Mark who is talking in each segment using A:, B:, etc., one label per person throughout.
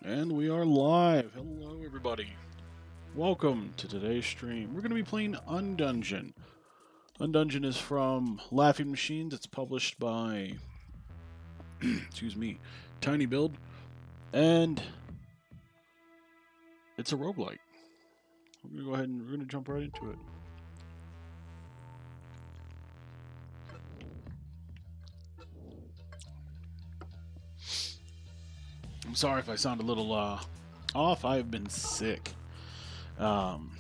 A: And we are live. Hello, everybody. Welcome to today's stream. We're going to be playing Undungeon. Undungeon is from Laughing Machines. It's published by, excuse me, Tiny Build, and it's a roguelike. We're going to go ahead and we're going to jump right into it. I'm sorry if I sound a little off. I have been sick. Um,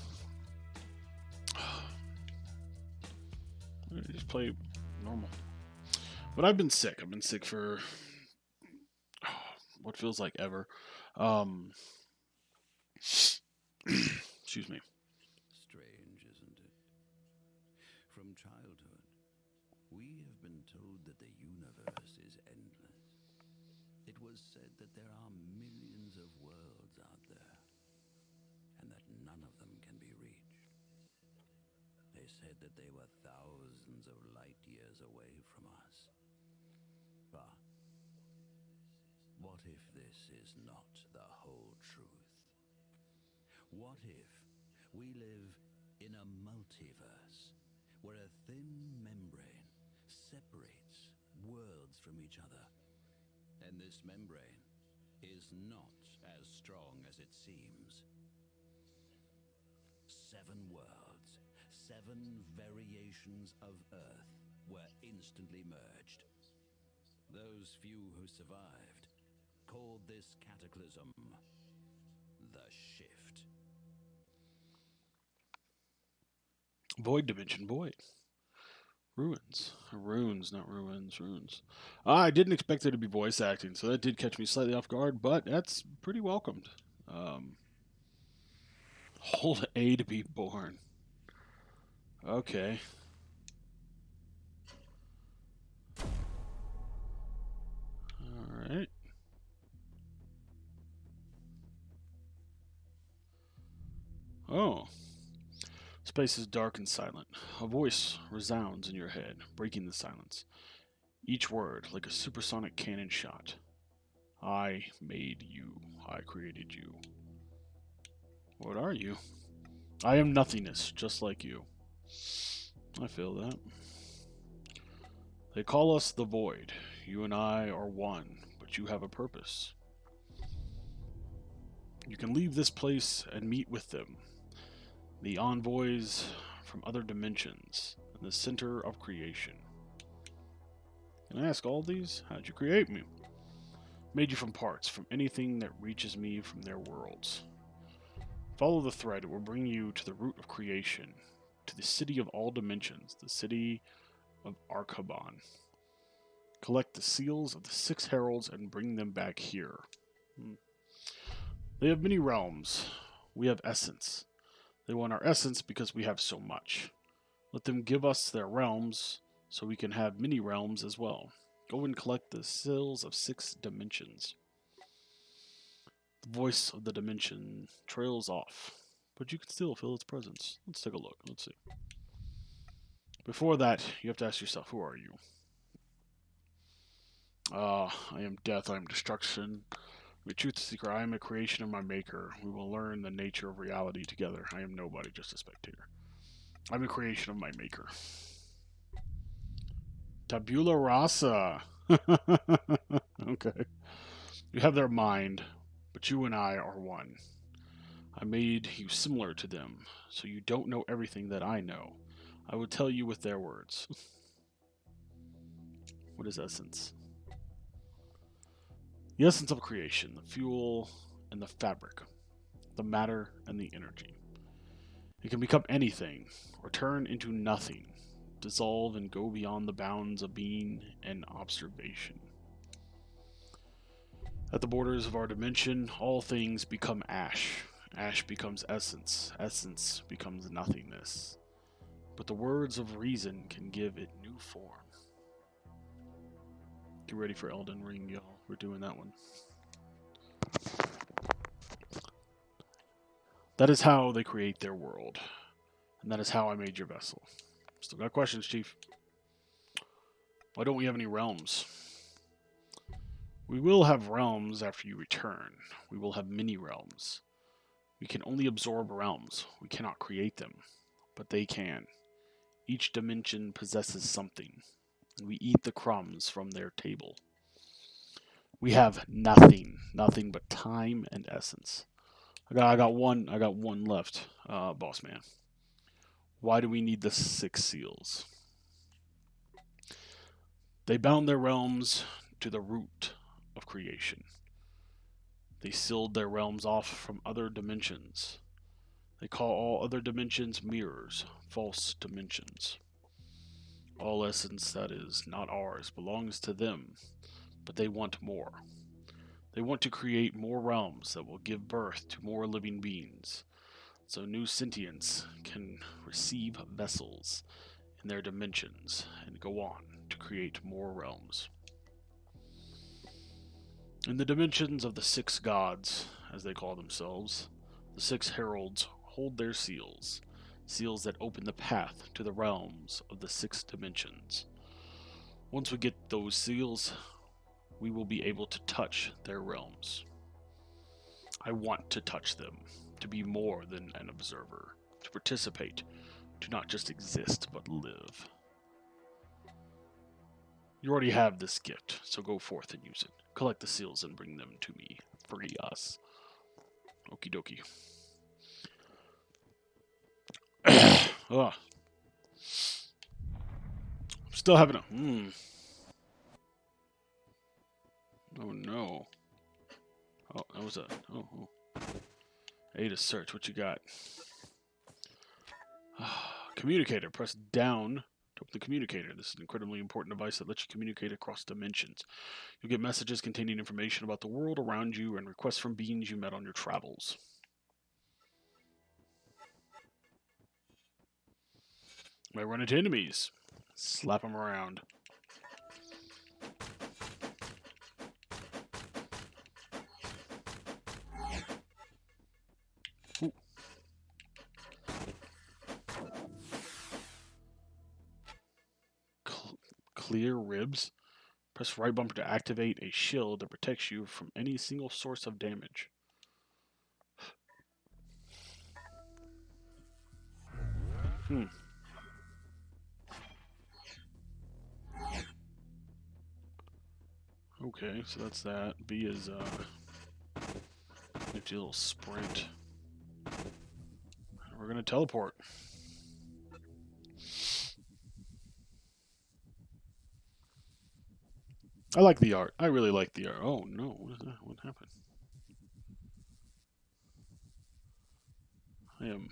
A: just play normal. But I've been sick. I've been sick for what feels like ever. Um, excuse me.
B: Strange, isn't it? From childhood, we have been told that the universe is endless. It was said that there are millions of worlds out there, and that none of them can be reached. They said that they were thousands of light years away from us. But what if this is not the whole truth? What if we live in a multiverse where a thin membrane separates worlds from each other, and this membrane is not as strong as it seems? 7 worlds, 7 variations of Earth were instantly merged. Those few who survived called this cataclysm the Shift.
A: Void Dimension Void. Ruins. Runes, not ruins. Runes. I didn't expect there to be voice acting, so that did catch me slightly off guard, but that's pretty welcomed. Hold A to be born. Okay. Alright. Oh. Space is dark and silent. A voice resounds in your head, breaking the silence. Each word like a supersonic cannon shot. I made you. I created you. What are you? I am nothingness, just like you. I feel that. They call us the Void. You and I are one, but you have a purpose. You can leave this place and meet with them. The envoys from other dimensions, in the center of creation. Can I ask all these? How'd you create me? Made you from parts, from anything that reaches me from their worlds. Follow the thread, it will bring you to the root of creation, to the city of all dimensions, the city of Arkaban. Collect the seals of the 6 heralds and bring them back here. They have many realms. We have essence. They want our essence because we have so much. Let them give us their realms so we can have many realms as well. Go and collect the seals of 6 dimensions. The voice of the dimension trails off, but you can still feel its presence. Let's take a look. Let's see. Before that, you have to ask yourself, who are you? I am death, I am destruction. I'm a truth seeker, I am a creation of my maker. We will learn the nature of reality together. I am nobody, just a spectator. I'm a creation of my maker. Tabula rasa. Okay. You have their mind, but you and I are one. I made you similar to them, so you don't know everything that I know. I will tell you with their words. What is essence? The essence of creation, the fuel and the fabric, the matter and the energy. It can become anything, or turn into nothing, dissolve and go beyond the bounds of being and observation. At the borders of our dimension, all things become ash. Ash becomes essence. Essence becomes nothingness. But the words of reason can give it new form. Get ready for Elden Ring, y'all. We're doing that one. That is how they create their world. And that is how I made your vessel. Still got questions, Chief. Why don't we have any realms? We will have realms after you return. We will have mini realms. We can only absorb realms. We cannot create them, but they can. Each dimension possesses something, and we eat the crumbs from their table. We have nothing but time and essence. I got one left, boss man. Why do we need the 6 seals? They bound their realms to the root of creation. They sealed their realms off from other dimensions. They call all other dimensions mirrors, false dimensions. All essence that is not ours belongs to them, but they want more. They want to create more realms that will give birth to more living beings, so new sentients can receive vessels in their dimensions and go on to create more realms. In the dimensions of the 6 gods, as they call themselves, the 6 heralds hold their seals, seals that open the path to the realms of the 6 dimensions. Once we get those seals, we will be able to touch their realms. I want to touch them, to be more than an observer, to participate, to not just exist but live. You already have this gift, so go forth and use it. Collect the seals and bring them to me. Free us. Okie dokie. Ugh. I'm still having a. Oh no. Oh, that was a. Oh. A to search. What you got? Communicator. Press down to open the communicator. This is an incredibly important device that lets you communicate across dimensions. You'll get messages containing information about the world around you and requests from beings you met on your travels. Might run into enemies. Slap them around. Ooh. Clear ribs. Press right bumper to activate a shield that protects you from any single source of damage. Okay, so that's that. B is nifty little sprint. We're gonna teleport. I like the art. I really like the art. Oh no, what is that? What happened? I am.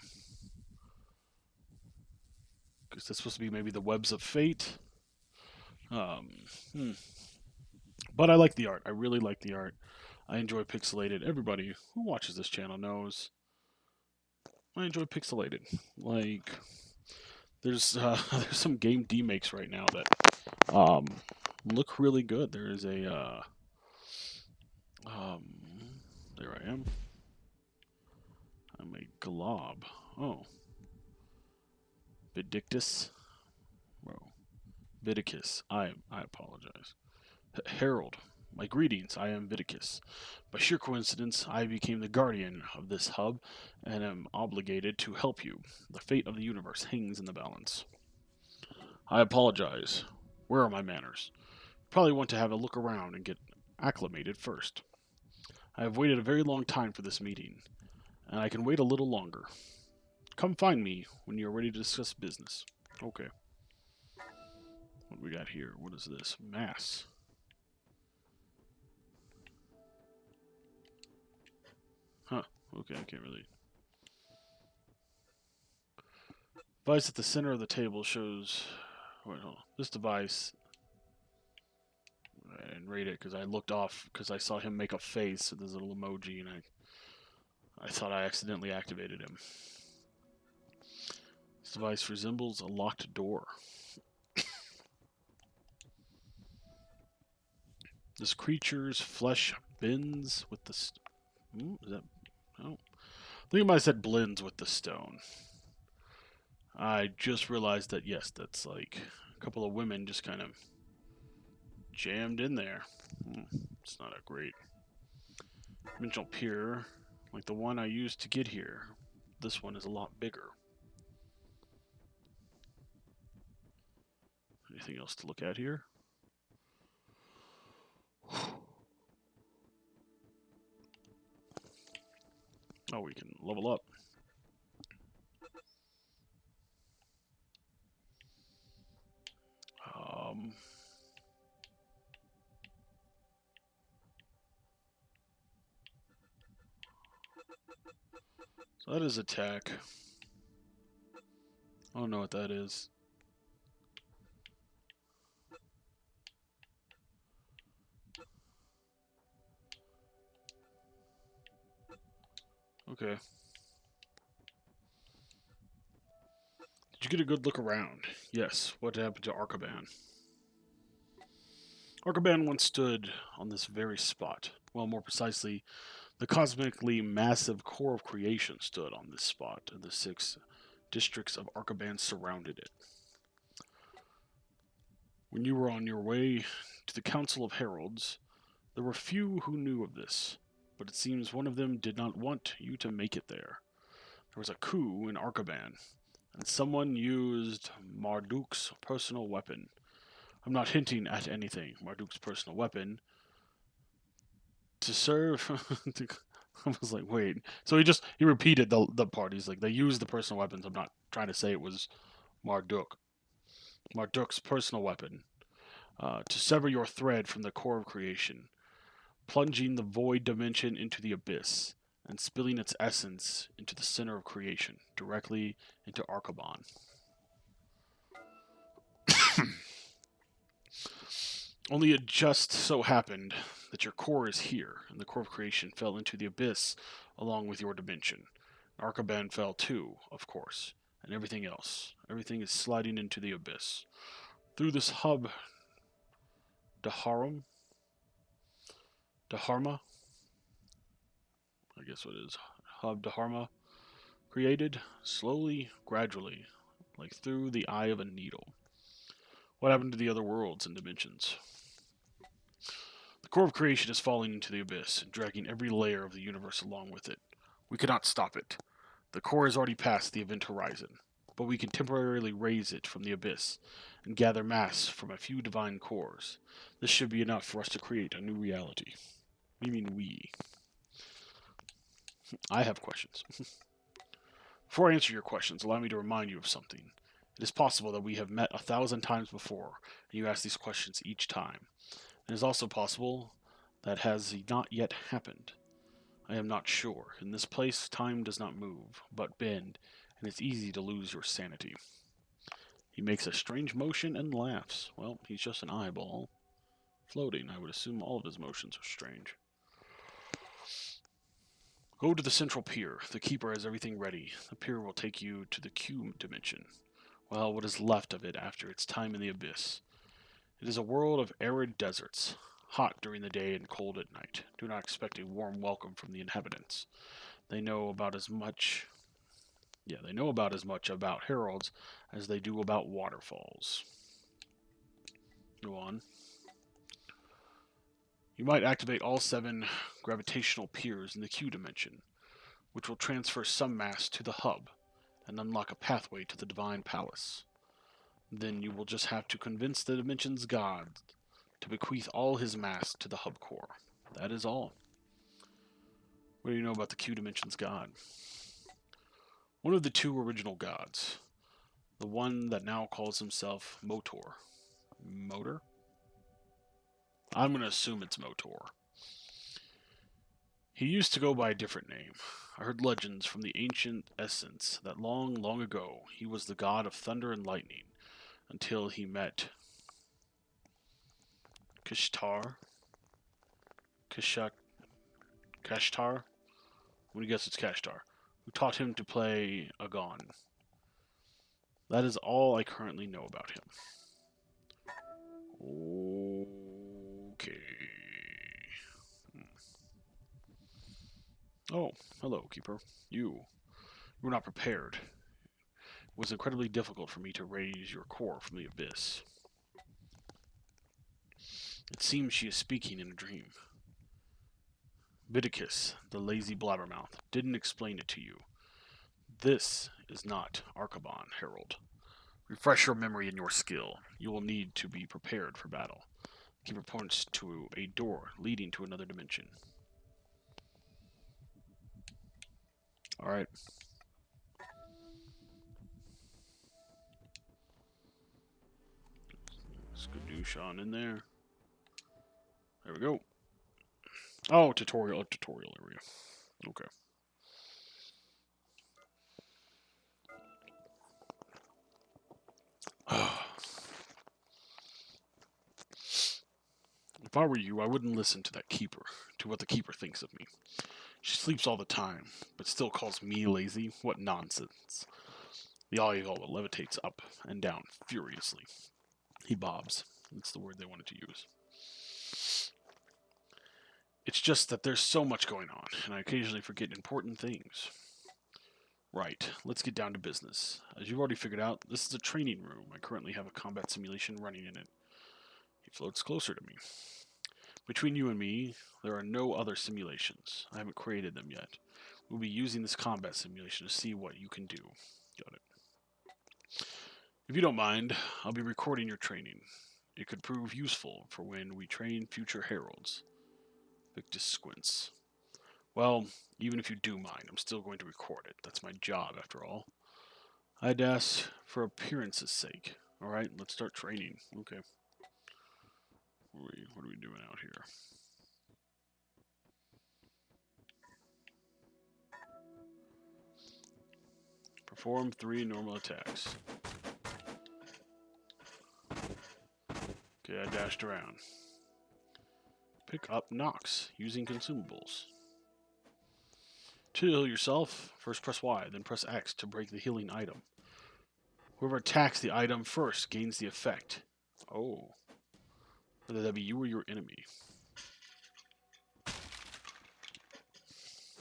A: Because that's supposed to be maybe the webs of fate. Um, hmm. But I like the art. I really like the art. I enjoy pixelated. Everybody who watches this channel knows I enjoy pixelated. Like, there's some game demakes right now that look really good. There is a um there I am. I'm a glob. Oh, Vidictus. Bro, Vidicus. I apologize. Herald. My greetings, I am Vidicus. By sheer coincidence, I became the guardian of this hub and am obligated to help you. The fate of the universe hangs in the balance. I apologize. Where are my manners? Probably want to have a look around and get acclimated first. I have waited a very long time for this meeting, and I can wait a little longer. Come find me when you're ready to discuss business. Okay. What do we got here? What is this? Mass. Huh. Okay, I can't really. Device at the center of the table shows. Wait, hold on. This device. I didn't read it because I looked off because I saw him make a face with his little emoji, and I thought I accidentally activated him. This device resembles a locked door. This creature's flesh bends with the. Is that? Oh, I think I might have said blends with the stone. I just realized that yes, that's like a couple of women just kind of jammed in there. It's not a great dimensional pier like the one I used to get here. This one is a lot bigger. Anything else to look at here? Oh, we can level up. So that is attack. I don't know what that is. Okay. Did you get a good look around? Yes. What happened to Arcaban? Arcaban once stood on this very spot. Well, more precisely, the cosmically massive core of creation stood on this spot, and the 6 districts of Arcaban surrounded it. When you were on your way to the Council of Heralds, there were few who knew of this, but it seems one of them did not want you to make it there. There was a coup in Arcaban, and someone used Marduk's personal weapon. I'm not hinting at anything. Marduk's personal weapon to serve. I was like, wait. So he repeated the part. He's like, they used the personal weapons. I'm not trying to say it was Marduk. Marduk's personal weapon to sever your thread from the core of creation, plunging the void dimension into the abyss and spilling its essence into the center of creation, directly into Arcaban. Only it just so happened that your core is here, and the core of creation fell into the abyss along with your dimension. Arcaban fell too, of course, and everything else. Everything is sliding into the abyss. Through this hub, Dharma, I guess what it is, hub Dharma, created slowly, gradually, like through the eye of a needle. What happened to the other worlds and dimensions? The core of creation is falling into the abyss and dragging every layer of the universe along with it. We cannot stop it. The core has already passed the event horizon, but we can temporarily raise it from the abyss and gather mass from a few divine cores. This should be enough for us to create a new reality. You mean we? I have questions. Before I answer your questions, allow me to remind you of something. It is possible that we have met 1,000 times before, and you ask these questions each time. It is also possible that has not yet happened. I am not sure. In this place, time does not move, but bend, and it's easy to lose your sanity. He makes a strange motion and laughs. Well, he's just an eyeball. Floating, I would assume all of his motions are strange. Go to the central pier. The keeper has everything ready. The pier will take you to the Q dimension. Well, what is left of it after its time in the abyss. It is a world of arid deserts, hot during the day and cold at night. Do not expect a warm welcome from the inhabitants. They know about as much about heralds as they do about waterfalls. Go on. You might activate all 7 gravitational piers in the Q dimension, which will transfer some mass to the hub and unlock a pathway to the Divine Palace. Then you will just have to convince the dimension's god to bequeath all his mass to the hub core. That is all. What do you know about the Q dimension's god? One of the 2 original gods. The one that now calls himself Motor. Motor? I'm going to assume it's Motor. He used to go by a different name. I heard legends from the ancient essence that long, long ago he was the god of thunder and lightning until he met Kashtar. I'm going to guess it's Kashtar, who taught him to play Agon. That is all I currently know about him. Okay. Oh, hello, Keeper. You were not prepared. It was incredibly difficult for me to raise your core from the abyss. It seems she is speaking in a dream. Viticus, the lazy blabbermouth, didn't explain it to you. This is not Arcaban, Herald. Refresh your memory and your skill. You will need to be prepared for battle. Keeper points to a door leading to another dimension. Alright. Skadoosh in there. There we go. Oh, tutorial area. Okay. If I were you, I wouldn't listen to that keeper, to what the keeper thinks of me. She sleeps all the time, but still calls me lazy? What nonsense. The Ayagala levitates up and down furiously. He bobs. That's the word they wanted to use. It's just that there's so much going on, and I occasionally forget important things. Right, let's get down to business. As you've already figured out, this is a training room. I currently have a combat simulation running in it. He floats closer to me. Between you and me, there are no other simulations. I haven't created them yet. We'll be using this combat simulation to see what you can do. Got it. If you don't mind, I'll be recording your training. It could prove useful for when we train future heralds. Victus squints. Well, even if you do mind, I'm still going to record it. That's my job, after all. I'd ask for appearance's sake. Alright, let's start training. Okay. What are we doing out here? Perform 3 normal attacks. Okay, I dashed around. Pick up Nox using consumables. To heal yourself, first press Y, then press X to break the healing item. Whoever attacks the item first gains the effect. Oh. Whether that be you or your enemy.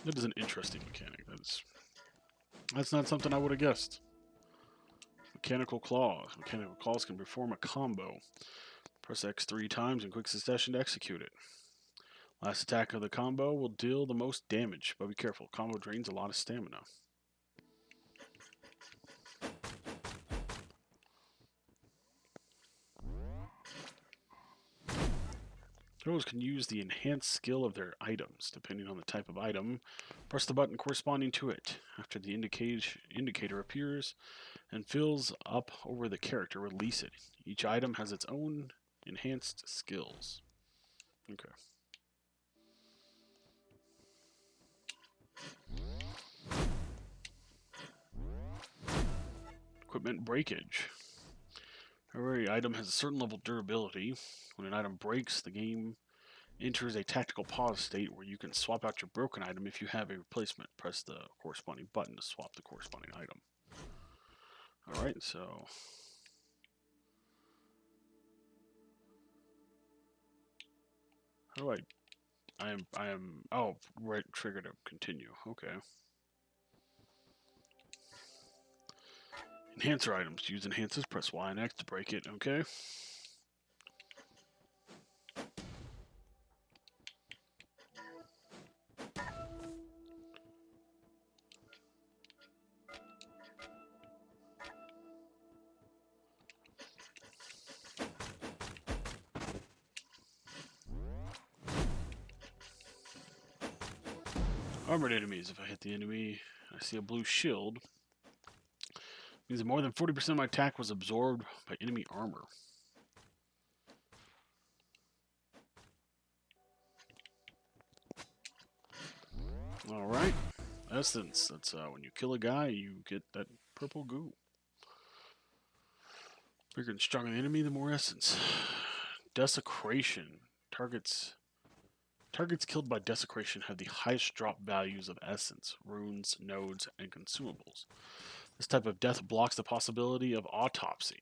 A: That is an interesting mechanic. That's not something I would have guessed. Mechanical claws. Mechanical claws can perform a combo. Press X 3 times in quick succession to execute it. Last attack of the combo will deal the most damage, but be careful. Combo drains a lot of stamina. Heroes can use the enhanced skill of their items. Depending on the type of item, press the button corresponding to it. After the indicator appears and fills up over the character, release it. Each item has its own enhanced skills. Okay. Equipment breakage. Every item has a certain level of durability. When an item breaks, the game enters a tactical pause state where you can swap out your broken item if you have a replacement. Press the corresponding button to swap the corresponding item. Alright, so... How do I am... Oh, right trigger to continue. Okay. Enhancer items. Use enhances. Press Y and X to break it. Okay. Armored enemies. If I hit the enemy, I see a blue shield. Means that more than 40% of my attack was absorbed by enemy armor. Alright. Essence. That's when you kill a guy, you get that purple goo. Bigger and stronger the enemy, the more essence. Desecration. Targets killed by desecration have the highest drop values of essence, runes, nodes, and consumables. This type of death blocks the possibility of autopsy.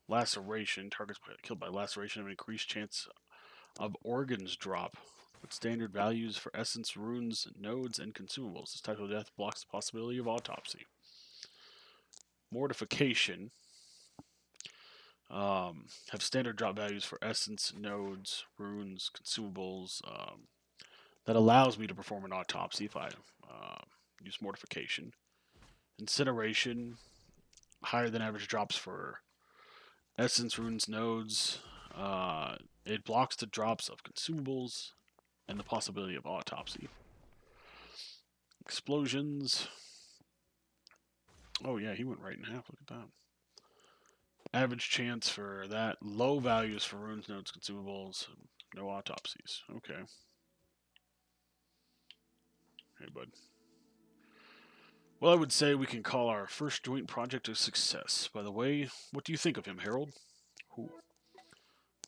A: Laceration. Targets killed by laceration have an increased chance of organs drop. With standard values for essence, runes, nodes, and consumables. This type of death blocks the possibility of autopsy. Mortification. Have standard drop values for essence, nodes, runes, consumables. That allows me to perform an autopsy if I uh, use mortification. Incineration, higher than average drops for essence, runes, nodes. Uh, it blocks the drops of consumables and the possibility of autopsy. Explosions. Oh, yeah, he went right in half. Look at that. Average chance for that. Low values for runes, nodes, consumables. No autopsies. Okay. Hey, bud. Well, I would say we can call our first joint project a success. By the way, what do you think of him, Harold? Ooh.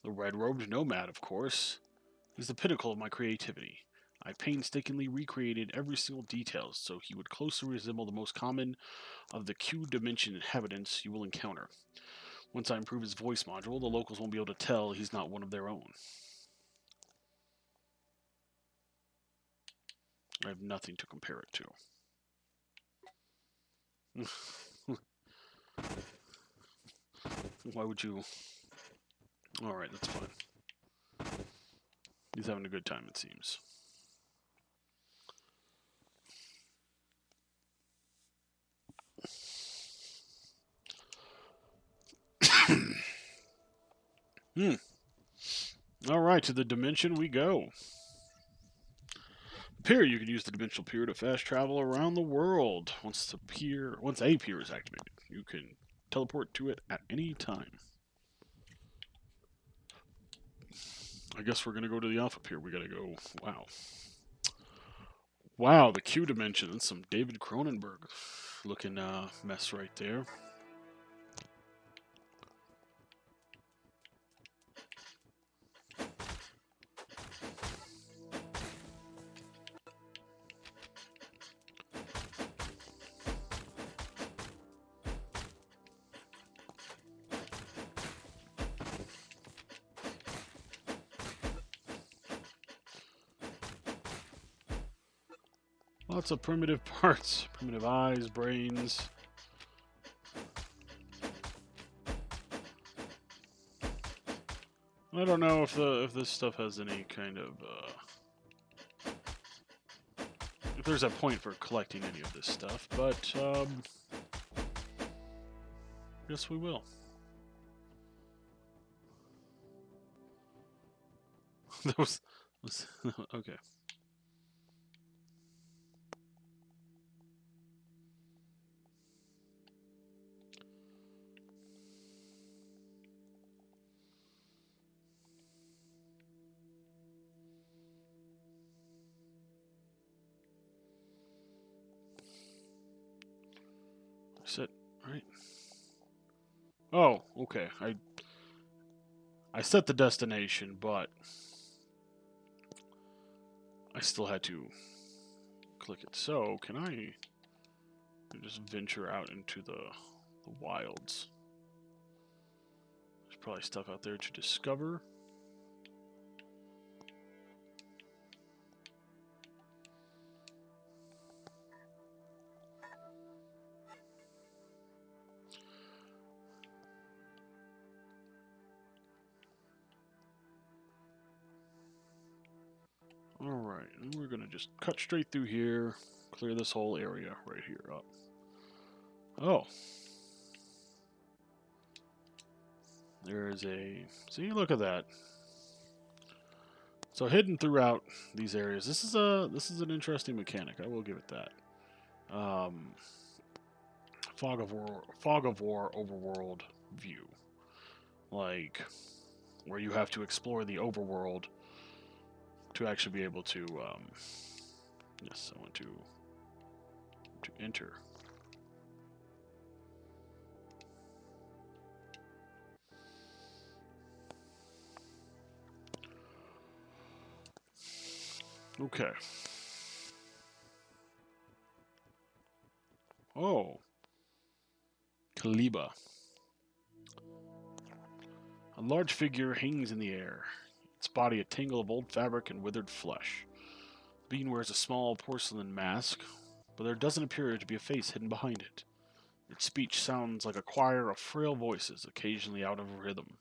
A: The red-robed nomad, of course, is the pinnacle of my creativity. I painstakingly recreated every single detail so he would closely resemble the most common of the Q dimension inhabitants you will encounter. Once I improve his voice module, the locals won't be able to tell he's not one of their own. I have nothing to compare it to. Why would you? Alright, that's fine. He's having a good time, it seems. Alright, to the dimension we go. Pier, you can use the dimensional pier to fast travel around the world. Once a pier is activated, you can teleport to it at any time. I guess we're gonna go to the Alpha Pier. We gotta go. Wow. Wow, the Q dimension. That's some David Cronenberg looking mess right there. Lots of primitive parts. Primitive eyes, brains. I don't know if this stuff has any kind of if there's a point for collecting any of this stuff, but yes, we will. that was okay. Sit right. Oh, okay. I set the destination, but I still had to click it. So, can I just venture out into the wilds? There's probably stuff out there to discover. Alright, and we're gonna just cut straight through here, clear this whole area right here up. Oh. There's a... See, look at that. So hidden throughout these areas, this is an interesting mechanic. I will give it that. Fog of War overworld view, like where you have to explore the overworld to actually be able to. Yes, I want to enter. Okay. Oh. Kaliba. A large figure hangs in the air, its body a tangle of old fabric and withered flesh. The being wears a small porcelain mask, but there doesn't appear to be a face hidden behind it. Its speech sounds like a choir of frail voices, occasionally out of rhythm.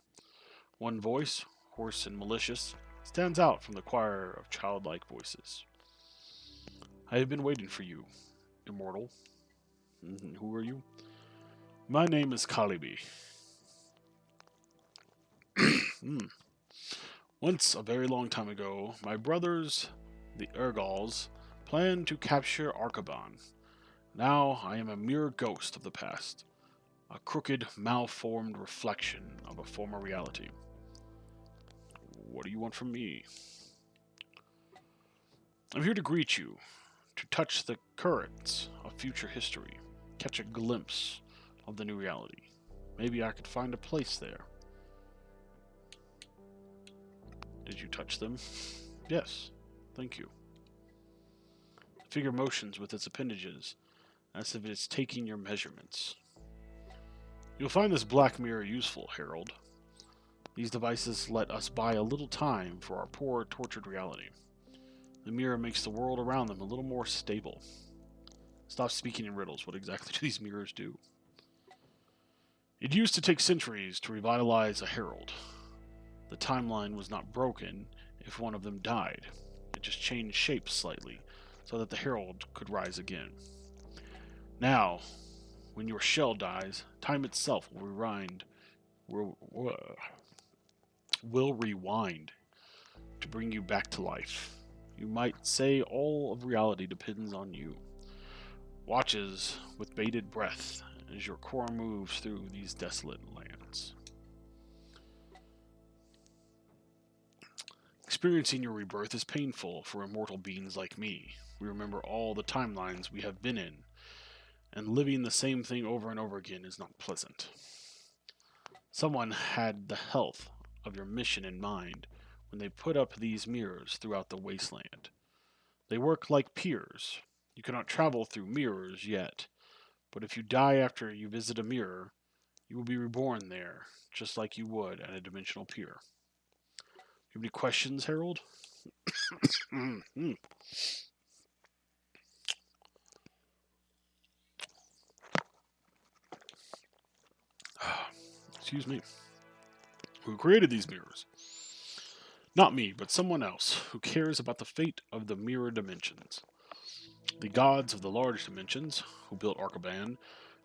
A: One voice, hoarse and malicious, stands out from the choir of childlike voices. I have been waiting for you, immortal. Who are you? My name is Kalibi. Once, a very long time ago, my brothers, the Urgals, planned to capture Arkaban. Now I am a mere ghost of the past, a crooked, malformed reflection of a former reality. What do you want from me? I'm here to greet you, to touch the currents of future history, catch a glimpse of the new reality. Maybe I could find a place there. Did you touch them? Yes, thank you. The figure motions with its appendages, as if it is taking your measurements. You'll find this black mirror useful, Herald. These devices let us buy a little time for our poor, tortured reality. The mirror makes the world around them a little more stable. Stop speaking in riddles. What exactly do these mirrors do? It used to take centuries to revitalize a herald. The timeline was not broken if one of them died. It just changed shape slightly so that the herald could rise again. Now, when your shell dies, time itself will rewind to bring you back to life. You might say all of reality depends on you. Watches with bated breath as your core moves through these desolate lands. Experiencing your rebirth is painful for immortal beings like me. We remember all the timelines we have been in, and living the same thing over and over again is not pleasant. Someone had the health of your mission in mind when they put up these mirrors throughout the wasteland. They work like piers. You cannot travel through mirrors yet, but if you die after you visit a mirror, you will be reborn there, just like you would at a dimensional pier. You have any questions, Harold? Excuse me. Who created these mirrors? Not me, but someone else who cares about the fate of the mirror dimensions. The gods of the large dimensions, who built Arkaban,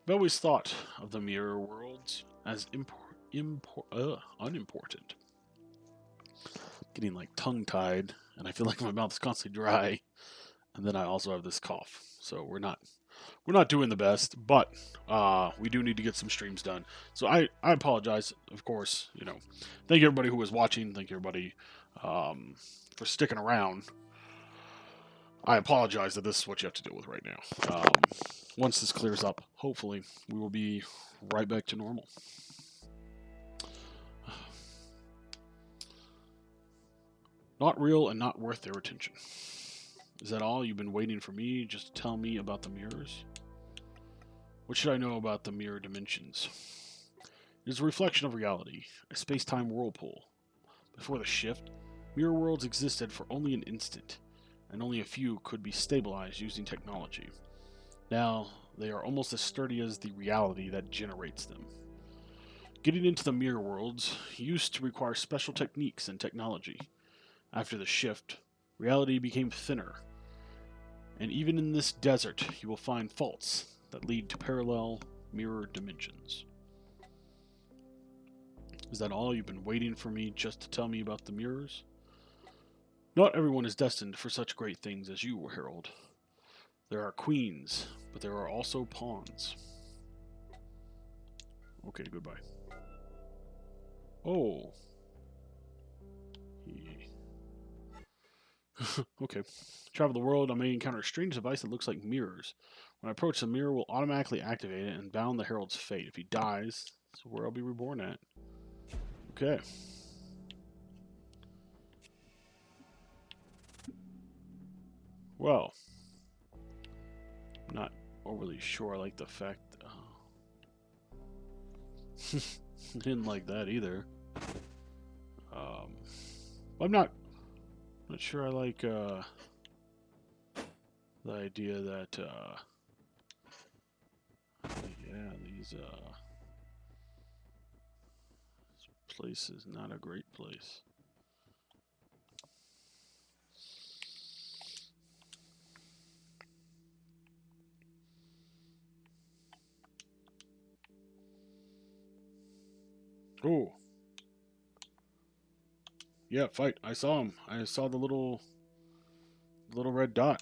A: have always thought of the mirror worlds as unimportant. Getting like tongue-tied, and I feel like my mouth is constantly dry, and then I also have this cough. So we're not doing the best, but we do need to get some streams done. So I apologize, of course. Thank you everybody who was watching. Thank you everybody for sticking around. I apologize that this is what you have to deal with right now. Once this clears up, hopefully we will be right back to normal. Not real and not worth their attention. Is that all? You've been waiting for me just to tell me about the mirrors? What should I know about the mirror dimensions? It is a reflection of reality, a space-time whirlpool. Before the shift, mirror worlds existed for only an instant, and only a few could be stabilized using technology. Now, they are almost as sturdy as the reality that generates them. Getting into the mirror worlds used to require special techniques and technology. After the shift, reality became thinner, and even in this desert, you will find faults that lead to parallel mirror dimensions. Is that all? You've been waiting for me just to tell me about the mirrors? Not everyone is destined for such great things as you, Harold. There are queens, but there are also pawns. Okay, goodbye. Oh. Okay. Travel the world, I may encounter a strange device that looks like mirrors. When I approach the mirror, will automatically activate it and bound the Herald's fate. If he dies, that's where I'll be reborn at. Okay. Well, I'm not overly sure I like the fact... didn't like that either. I'm not sure I like the idea that yeah, These, this place is not a great place. Oh. Yeah, fight. I saw him. I saw the little red dot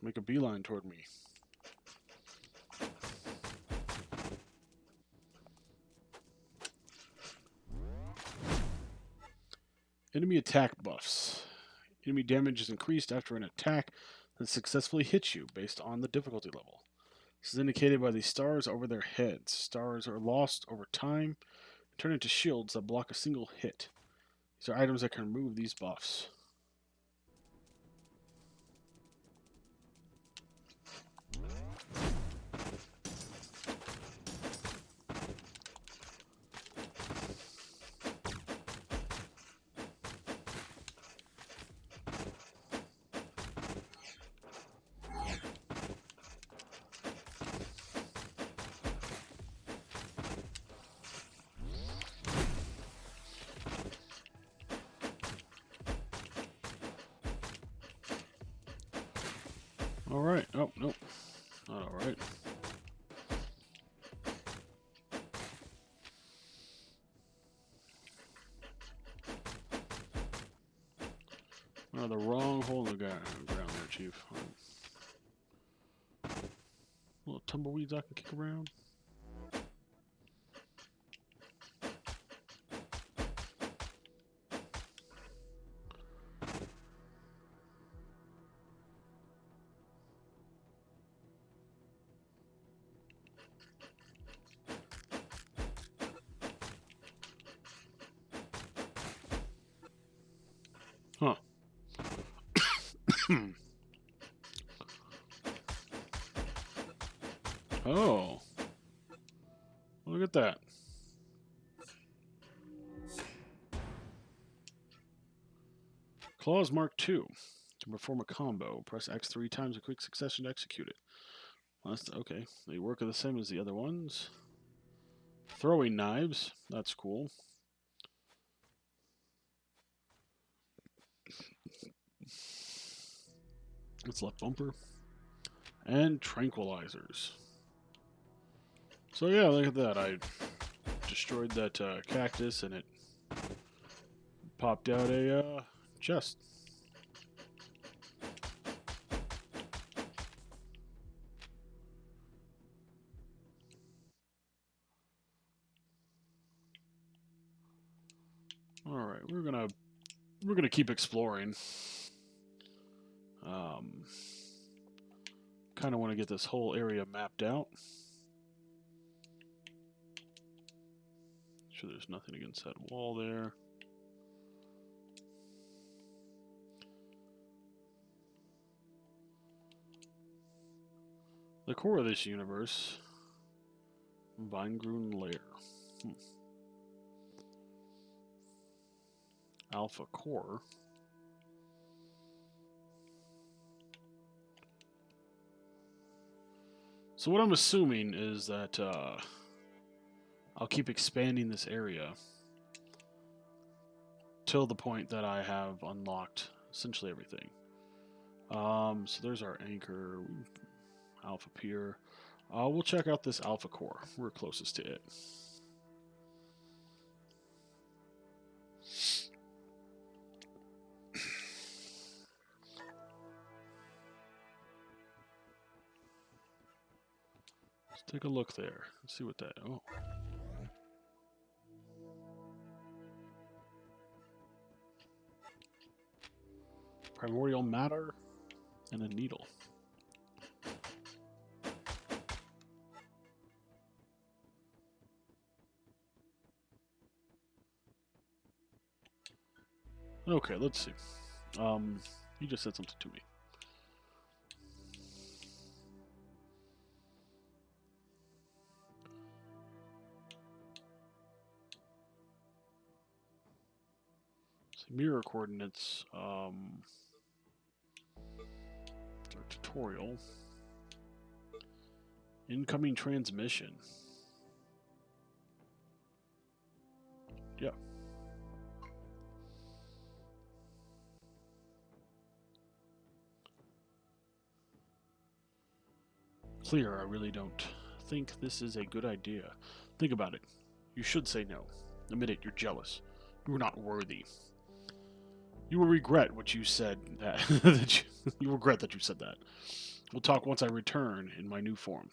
A: make a beeline toward me. Enemy attack buffs. Enemy damage is increased after an attack that successfully hits you based on the difficulty level. This is indicated by the stars over their heads. Stars are lost over time and turn into shields that block a single hit. These are items that can remove these buffs. Alright. Oh, nope. Not alright. Oh, the wrong hole in the ground there, Chief. Little tumbleweeds I can kick around. Huh. Oh. Look at that. Claws Mark II. To perform a combo, press X 3 times in quick succession to execute it. Well, that's okay. They work the same as the other ones. Throwing knives. That's cool. That's left bumper. And tranquilizers. So yeah, look at that. I destroyed that cactus and it popped out a chest. All right, we're gonna keep exploring. Kind of want to get this whole area mapped out. Sure, there's nothing against that wall there. The core of this universe, Vinegroon Lair. Alpha core. So what I'm assuming is that I'll keep expanding this area till the point that I have unlocked essentially everything. So there's our anchor, Alpha Pier. We'll check out this Alpha core. We're closest to it. Let's take a look there. Let's see what that. Oh. Primordial matter and a needle. Okay, let's see. You just said something to me. Mirror coordinates. Our tutorial. Incoming transmission. Yeah. Clear, I really don't think this is a good idea. Think about it. You should say no. Admit it, you're jealous. You are not worthy. You will regret what you said that, you regret that you said that. We'll talk once I return in my new form.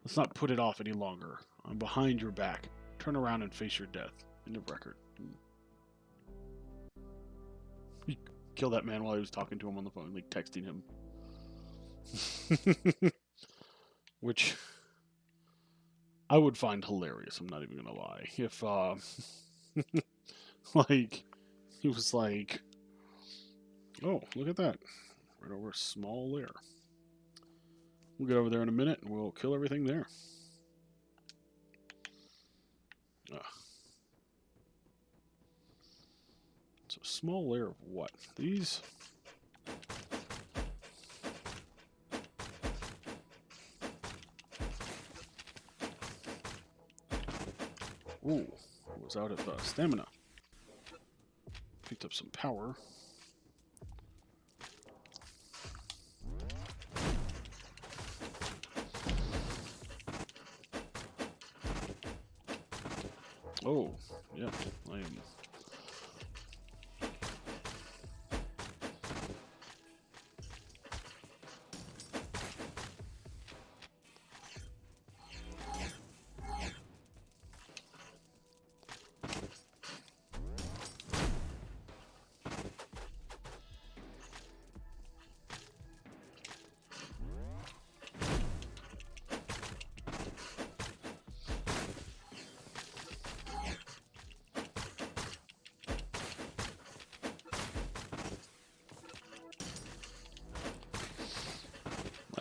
A: Let's not put it off any longer. I'm behind your back. Turn around and face your death. End of record. He killed that man while he was talking to him on the phone, like texting him. Which I would find hilarious, I'm not even gonna lie. If like he was like, oh, look at that. Right over a small lair. We'll get over there in a minute and we'll kill everything there. It's a small layer of what? These? Ooh, was out of stamina. Picked up some power. Oh, yeah, I am.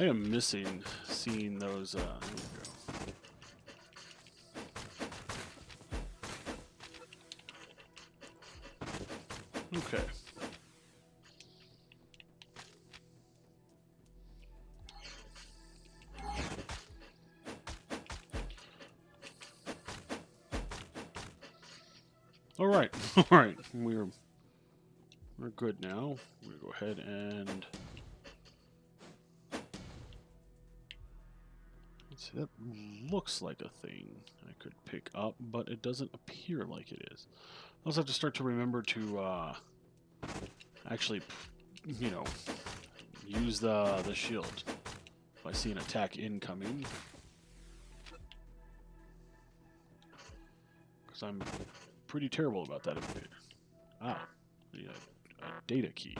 A: I am missing seeing those, there we go. Okay. Alright, alright, we're good now. We're gonna go ahead and see, that looks like a thing I could pick up, but it doesn't appear like it is. I also have to start to remember to actually, you know, use the shield if I see an attack incoming. Because I'm pretty terrible about that. Ah, yeah, a data key.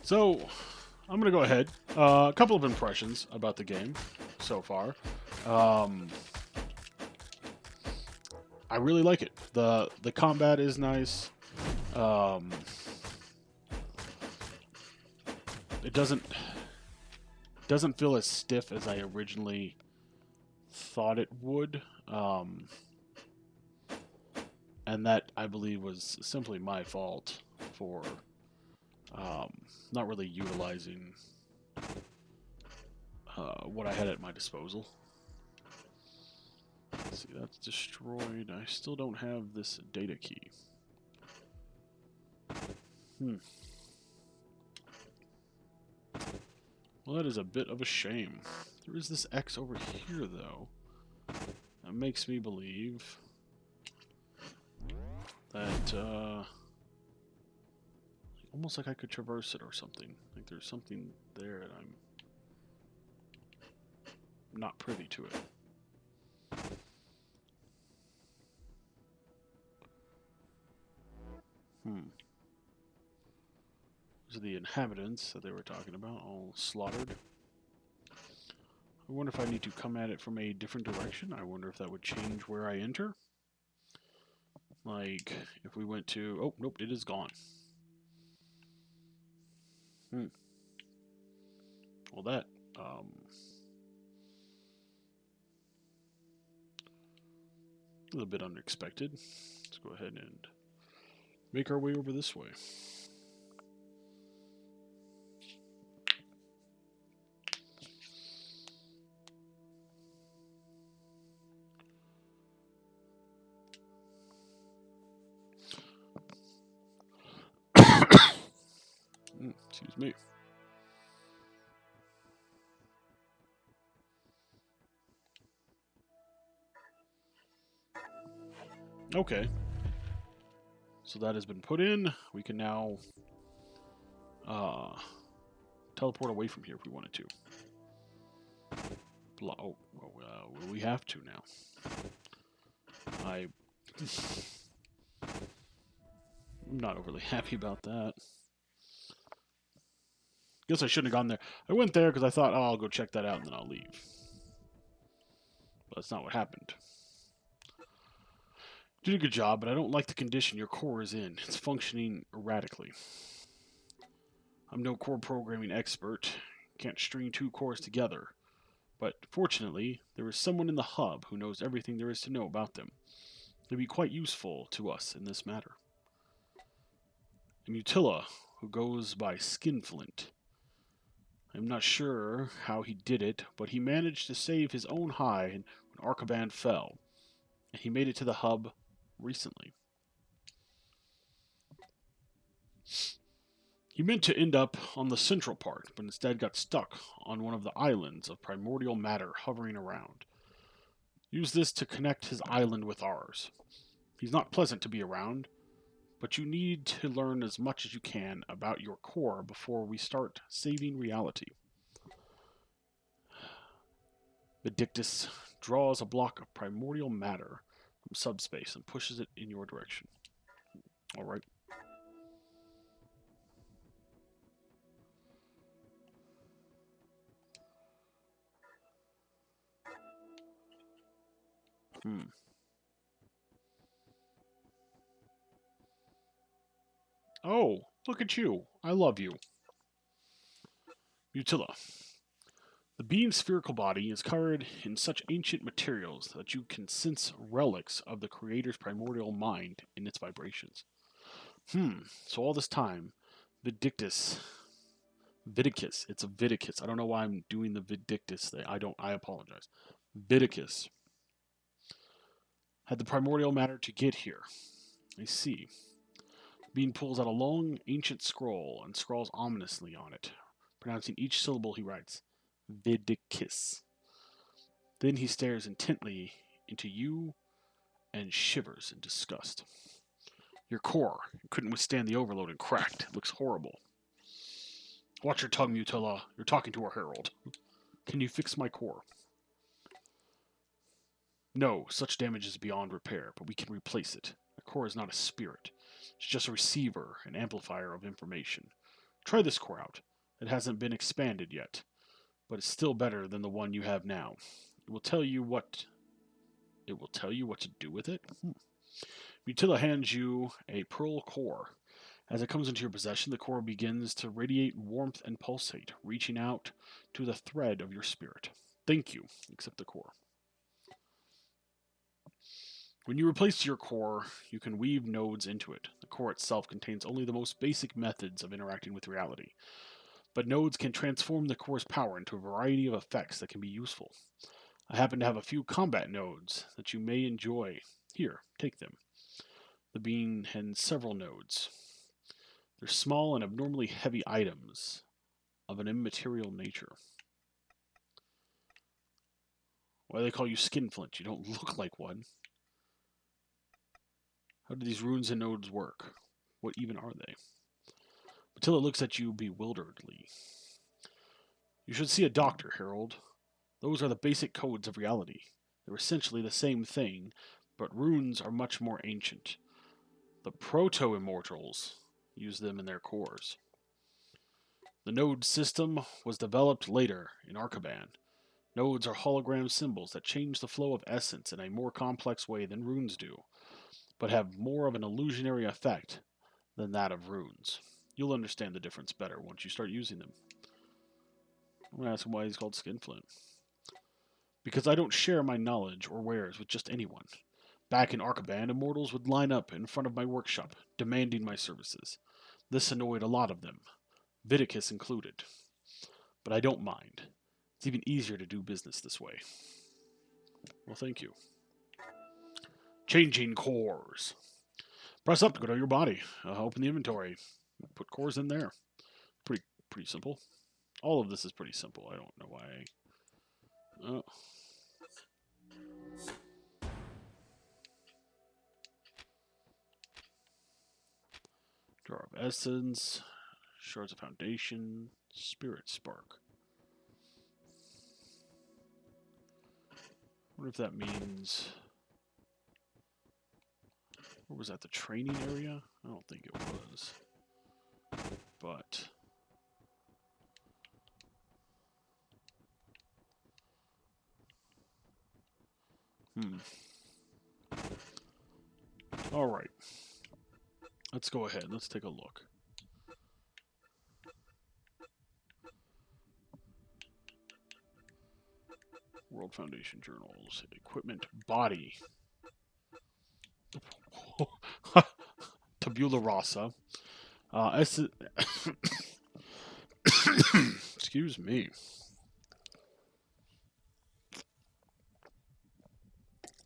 A: So, I'm going to go ahead. A couple of impressions about the game so far. I really like it. The combat is nice. It doesn't feel as stiff as I originally thought it would. And that, I believe, was simply my fault for not really utilizing what I had at my disposal. Let's see, that's destroyed. I still don't have this data key. Well, that is a bit of a shame. There is this X over here, though. That makes me believe that, almost like I could traverse it or something. Like there's something there and I'm not privy to it. These are the inhabitants that they were talking about, all slaughtered. I wonder if I need to come at it from a different direction. I wonder if that would change where I enter. Like, if we went to... Oh, nope, it is gone. Well, that... a little bit unexpected. Let's go ahead and make our way over this way. Excuse me. Okay. So that has been put in. We can now teleport away from here if we wanted to. Oh, well, we have to now. I'm not overly happy about that. Guess I shouldn't have gone there. I went there because I thought, oh, I'll go check that out and then I'll leave. But that's not what happened. You did a good job, but I don't like the condition your core is in. It's functioning erratically. I'm no core programming expert. Can't string two cores together. But fortunately, there is someone in the hub who knows everything there is to know about them. They'd be quite useful to us in this matter. A Mutilla, who goes by Skinflint. I'm not sure how he did it, but he managed to save his own hide when Arcaban fell, and he made it to the hub recently. He meant to end up on the central part, but instead got stuck on one of the islands of primordial matter hovering around. Use this to connect his island with ours. He's not pleasant to be around, but you need to learn as much as you can about your core before we start saving reality. Vindictus draws a block of primordial matter from subspace and pushes it in your direction. Alright. Oh, look at you. I love you. Mutilla. The being's spherical body is covered in such ancient materials that you can sense relics of the creator's primordial mind in its vibrations. So all this time, Vindictus. Vidicus. It's a Vidicus. I don't know why I'm doing the Vindictus thing. I apologize. Vidicus had the primordial matter to get here. I see. Bean pulls out a long, ancient scroll and scrawls ominously on it, pronouncing each syllable he writes. Vidicus. Then he stares intently into you and shivers in disgust. Your core couldn't withstand the overload and cracked. It looks horrible. Watch your tongue, Mutilla. You're talking to a herald. Can you fix my core? No, such damage is beyond repair, but we can replace it. A core is not a spirit. It's just a receiver, an amplifier of information. Try this core out. It hasn't been expanded yet, but it's still better than the one you have now. It will tell you what to do with it. Mutilla hands you a pearl core. As it comes into your possession, the core begins to radiate warmth and pulsate, reaching out to the thread of your spirit. Thank you. Accept the core. When you replace your core, you can weave nodes into it. The core itself contains only the most basic methods of interacting with reality. But nodes can transform the core's power into a variety of effects that can be useful. I happen to have a few combat nodes that you may enjoy. Here, take them. The being has several nodes. They're small and abnormally heavy items of an immaterial nature. Why do they call you Skinflint? You don't look like one. How do these runes and nodes work? What even are they? Mutilla looks at you bewilderedly. You should see a doctor, Herald. Those are the basic codes of reality. They're essentially the same thing, but runes are much more ancient. The proto-immortals use them in their cores. The node system was developed later in Arcaban. Nodes are hologram symbols that change the flow of essence in a more complex way than runes do, but have more of an illusionary effect than that of runes. You'll understand the difference better once you start using them. I'm going to ask him why he's called Skinflint. Because I don't share my knowledge or wares with just anyone. Back in Arcaban, immortals would line up in front of my workshop, demanding my services. This annoyed a lot of them, Vidicus included. But I don't mind. It's even easier to do business this way. Well, thank you. Changing cores. Press up to go to your body. Open the inventory. Put cores in there. pretty simple. All of this is pretty simple. I don't know why. Oh. Jar of Essence, Shards of Foundation, Spirit Spark. I wonder if that means... Or was that the training area? I don't think it was. But... Alright. Let's go ahead. Let's take a look. World Foundation journals. Equipment body. Tabula rasa. Excuse me.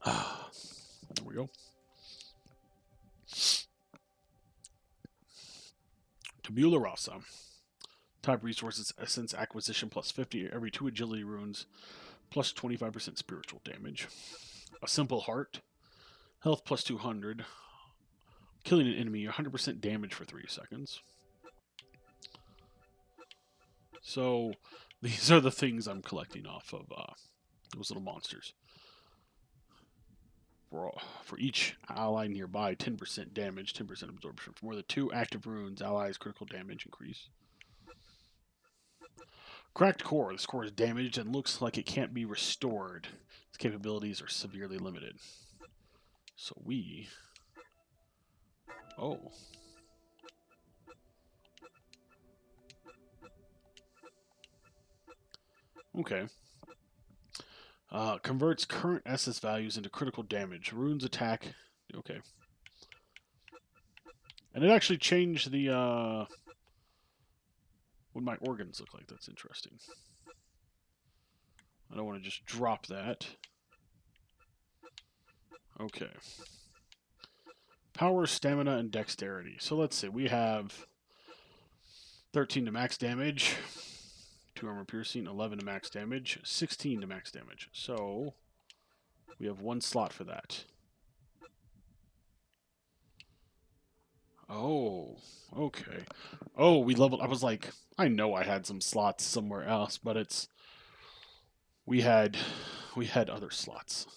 A: There we go. Tabula rasa. Type resources, essence acquisition plus 50 every 2 agility runes, plus 25% spiritual damage. A simple heart. Health plus 200. Killing an enemy, 100% damage for 3 seconds. So, these are the things I'm collecting off of those little monsters. For each ally nearby, 10% damage, 10% absorption. For more than 2 active runes, allies' critical damage increase. Cracked core. This core is damaged and looks like it can't be restored. Its capabilities are severely limited. So we... Oh. Okay. Converts current SS values into critical damage. Runes attack. Okay. And it actually changed the, what my organs look like. That's interesting. I don't want to just drop that. Okay. Power, stamina, and dexterity. So let's see. We have 13 to max damage. 2 armor piercing, 11 to max damage, 16 to max damage. So we have 1 slot for that. Oh, okay. Oh, we leveled. I was like, I know I had some slots somewhere else, but it's we had other slots.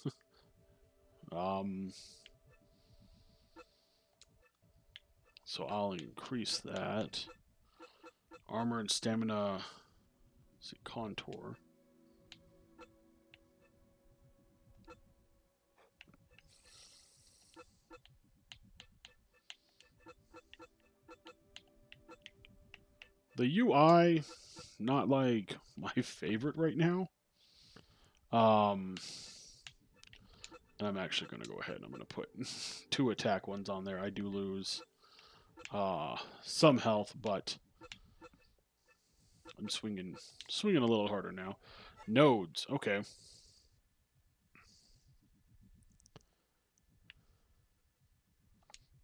A: So I'll increase that. Armor and stamina. Let's see, contour. The UI, not like my favorite right now. I'm actually going to go ahead and I'm going to put 2 attack ones on there. I do lose some health, but I'm swinging a little harder now. Nodes, okay.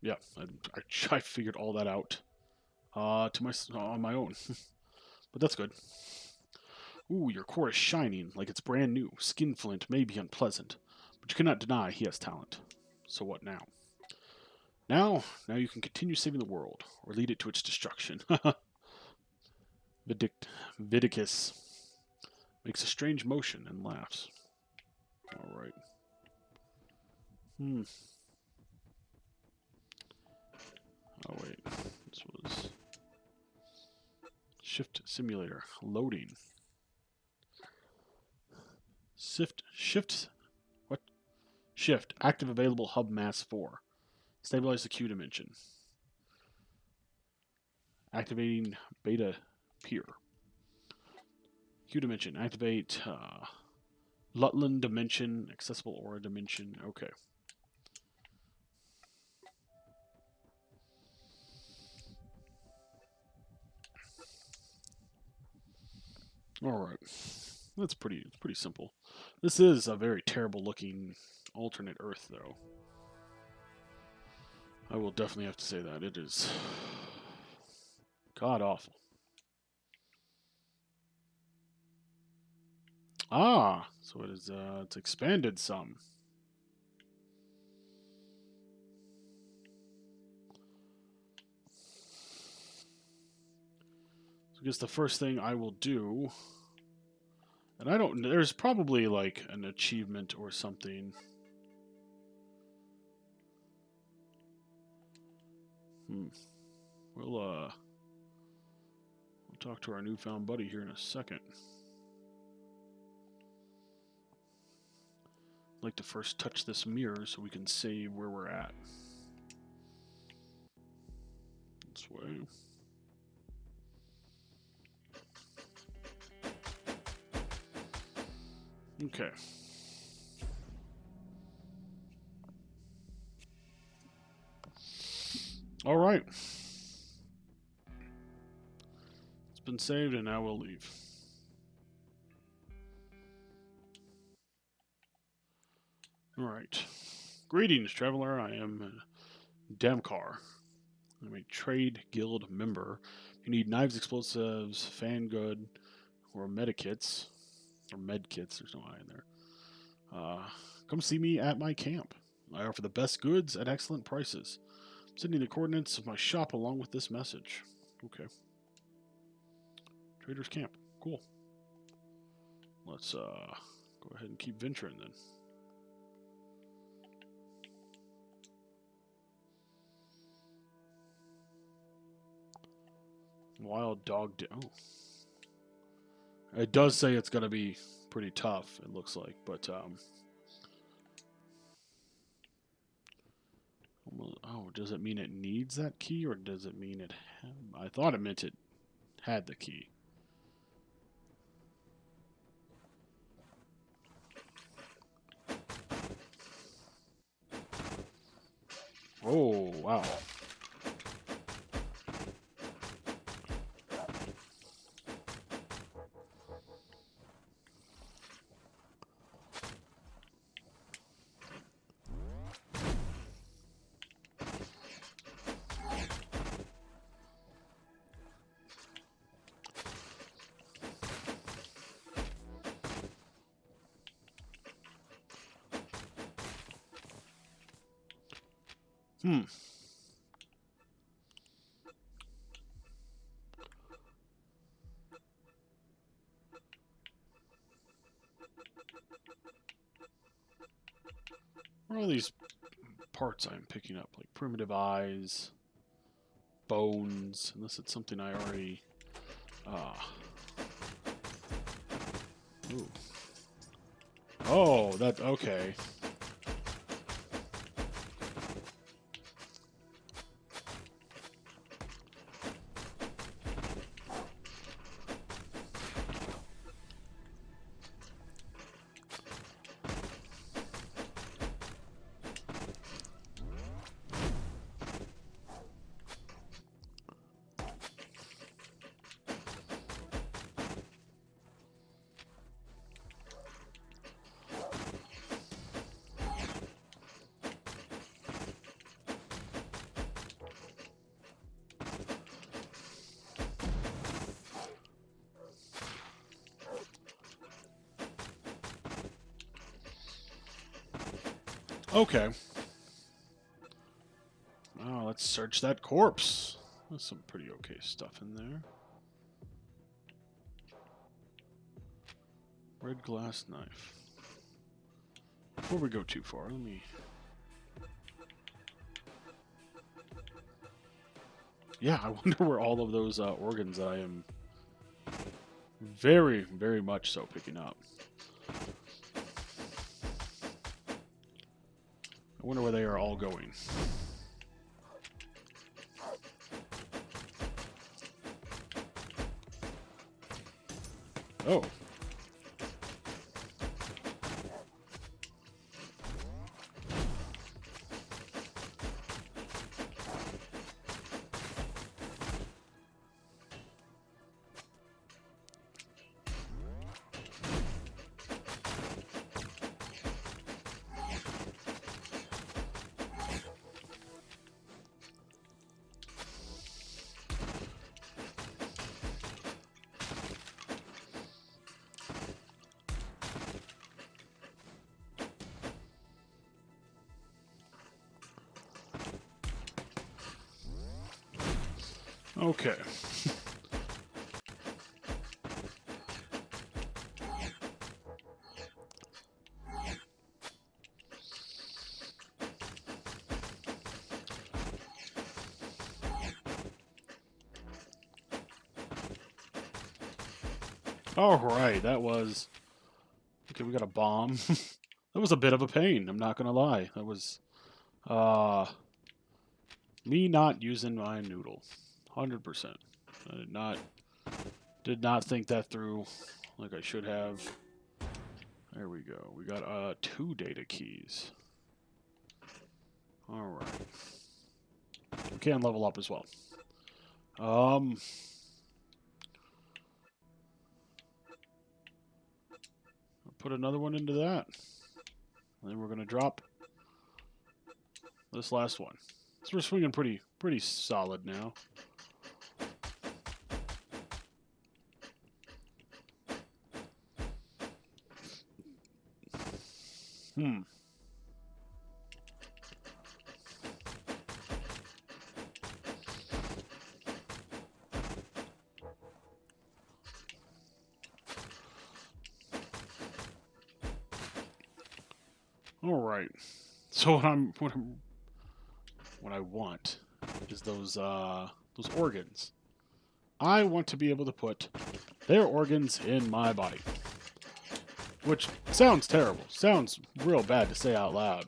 A: Yeah, I figured all that out on my own, but that's good. Ooh, your core is shining like it's brand new. Skinflint may be unpleasant, but you cannot deny he has talent. So what now? Now you can continue saving the world, or lead it to its destruction. Vidicus makes a strange motion and laughs. Alright. Oh wait, this was... Shift simulator, loading. Shift, active available hub mass 4. Stabilize the Q dimension. Activating beta peer. Q dimension, activate Lutland dimension, accessible aura dimension. Okay. Alright. It's pretty simple. This is a very terrible looking alternate Earth, though. I will definitely have to say that. It is god awful. Ah, so it is. It's expanded some. So I guess the first thing I will do, and I don't. There's probably like an achievement or something. Hmm. We'll talk to our newfound buddy here in a second. I'd like to first touch this mirror so we can save where we're at. This way. Okay. All right. It's been saved, and now we'll leave. All right. Greetings, traveler. I am Damkar. I'm a trade guild member. You need knives, explosives, fan good, or medikits. Or medkits, there's no I in there. Come see me at my camp. I offer the best goods at excellent prices. I'm sending the coordinates of my shop along with this message. Okay. Trader's camp. Cool. Let's go ahead and keep venturing then. Wild dog. Oh. It does say it's going to be pretty tough, it looks like, but oh, does it mean it needs that key, or does it mean it I thought it meant it had the key. Oh, wow. Hmm. What are all these parts I'm picking up? Like primitive eyes, bones, unless it's something I already... Ooh. Oh, that... Okay. Okay. Oh, let's search that corpse. There's some pretty okay stuff in there. Red glass knife. Before we go too far, let me... Yeah, I wonder where all of those organs I am very, very much so picking up. I wonder where they are all going. Oh. Okay. Alright, that was... Okay, we got a bomb. That was a bit of a pain, I'm not gonna lie. That was... Me not using my noodle. 100%. I did not think that through like I should have. There we go. We got 2 data keys. Alright. We can level up as well. Put another one into that. And then we're gonna drop this last one. So we're swinging pretty solid now. Hmm. All right. So what I want is those organs. I want to be able to put their organs in my body. Which sounds terrible. Sounds real bad to say out loud.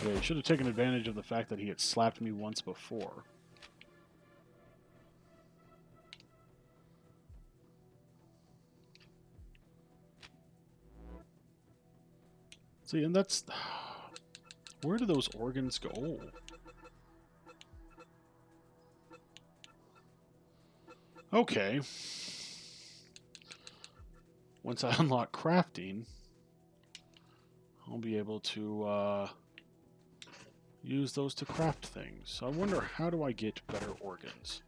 A: Okay, should have taken advantage of the fact that he had slapped me once before. See, and that's... Where do those organs go? Okay. Once I unlock crafting, I'll be able to use those to craft things. So I wonder, how do I get better organs?